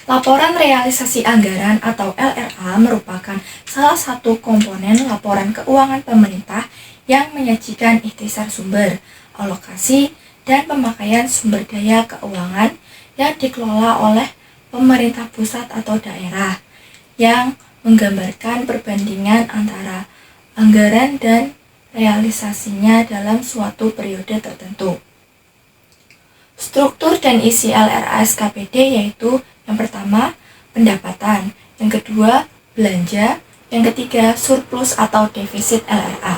Laporan realisasi anggaran atau LRA merupakan salah satu komponen laporan keuangan pemerintah yang menyajikan ikhtisar sumber, alokasi, dan pemakaian sumber daya keuangan yang dikelola oleh pemerintah pusat atau daerah, yang menggambarkan perbandingan antara anggaran dan realisasinya dalam suatu periode tertentu. Struktur dan isi LRA SKPD yaitu yang pertama, pendapatan, yang kedua, belanja, yang ketiga, surplus atau defisit LRA.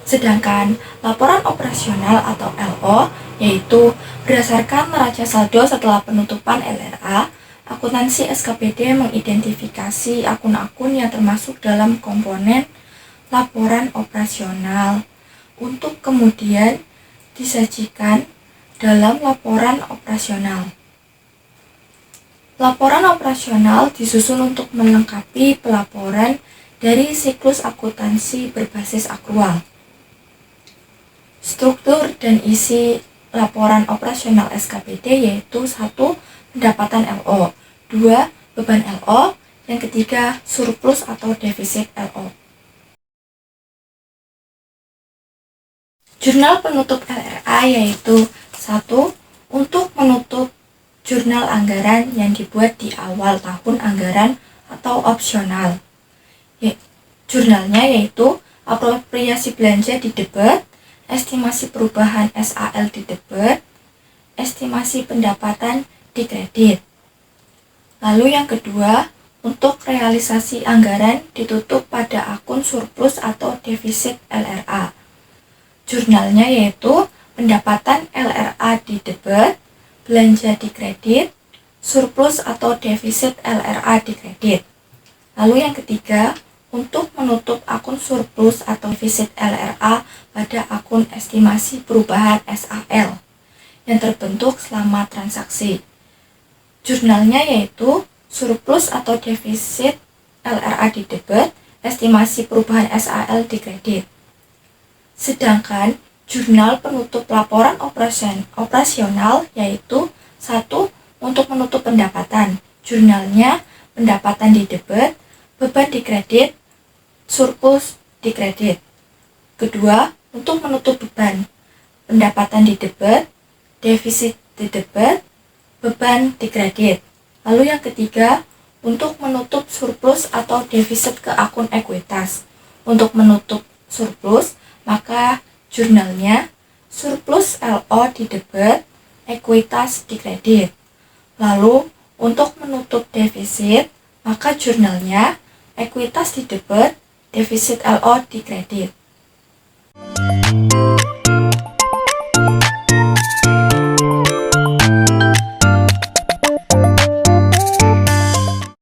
Sedangkan laporan operasional atau LO yaitu berdasarkan neraca saldo setelah penutupan LRA, akuntansi SKPD mengidentifikasi akun-akun yang termasuk dalam komponen laporan operasional untuk kemudian disajikan dalam laporan operasional. Laporan operasional disusun untuk melengkapi pelaporan dari siklus akuntansi berbasis akrual. Struktur dan isi laporan operasional SKPD yaitu 1. Pendapatan LO, 2. Beban LO, yang ketiga surplus atau defisit LO. Jurnal penutup LRA yaitu 1. Untuk menutup jurnal anggaran yang dibuat di awal tahun anggaran atau opsional. Jurnalnya yaitu apropriasi belanja di debit, estimasi perubahan SAL di debit, estimasi pendapatan di kredit. Lalu yang kedua, untuk realisasi anggaran ditutup pada akun surplus atau defisit LRA. Jurnalnya yaitu pendapatan LRA di debit, belanja di kredit, surplus atau defisit LRA di kredit. Lalu yang ketiga, untuk menutup akun surplus atau defisit LRA pada akun estimasi perubahan SAL yang terbentuk selama transaksi. Jurnalnya yaitu surplus atau defisit LRA di debit, estimasi perubahan SAL di kredit. Sedangkan jurnal penutup laporan operasional yaitu 1. Untuk menutup pendapatan, jurnalnya pendapatan di debit, beban di kredit, surplus di kredit. Kedua, untuk menutup beban, pendapatan di debit, defisit di debit, beban di kredit. Lalu yang ketiga, untuk menutup surplus atau defisit ke akun ekuitas. Untuk menutup surplus, maka jurnalnya surplus LO di debit, ekuitas di kredit. Lalu untuk menutup defisit, maka jurnalnya ekuitas di debit, defisit LO di kredit.